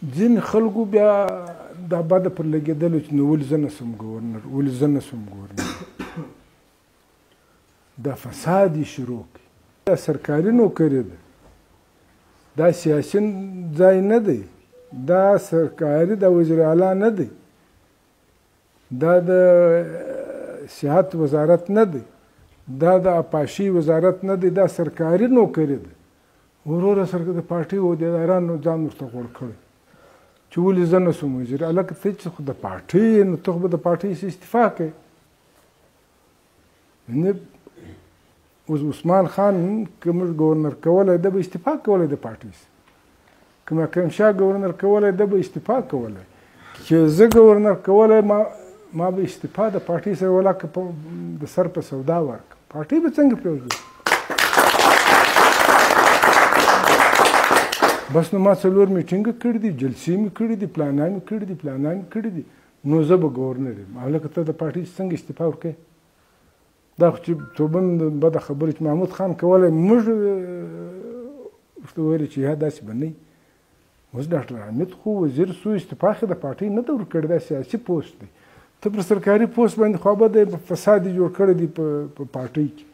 ځینې خلکو بیا دا بده پر لګېدلو چې نو ولې زه نه شم ګورنر، ولې زه نه شم ګورنر. دا فساد یې شروع کړي. دا سرکاري نوکري ده، دا سیاسي ځای نه دی، دا سرکاري د وزیر اعلی نه دی، دا د صحت وزارت نه دی، دا د اپاشي وزارت نه دی، دا سرکاري نوکري ده. وروره سره د پارټۍ عہدیدارانو ځان ورته غوړ کړی چې ولې زه نه شم وزیر. هلکه ته چې خو د پارټۍ یې نو ته خو به د پارټۍ څخه استعفا کوې. عثمان خان که موږ ګورنر کولی ده به استعفا کولی د پارټۍ څخه، که محکم شاه ګورنر کولی ده به استعفا کولی، چې زه ګورنر کولی ما به استعفا د پارټۍ سره ولاکه د سر په سودا ورکړم. پارټۍ به څنګه پرېږدي؟ بس نو ما 4 میټینګه کړي دي، جلسې مې کړي دي، پلانان مې کړي دي، پلانان مې کړي دي، نو زه به ګورنر یم. هلکه ته د پارټۍ څنګه استعفا ورکوې؟ دا خو چې توبه بده خبره چې محمود خان کولی، موږ ورته ویلې چې یا داسې به نه وي. اوس ډاکټر حامد خو وزیر سو، استعفا خو د پارټۍ نه ده ورکړې، دا سیاسي پوسټ دی. ته پر سرکاري پوسټ باندې خوابه دی فساد یې جوړ کړی دی په پارټۍ کې.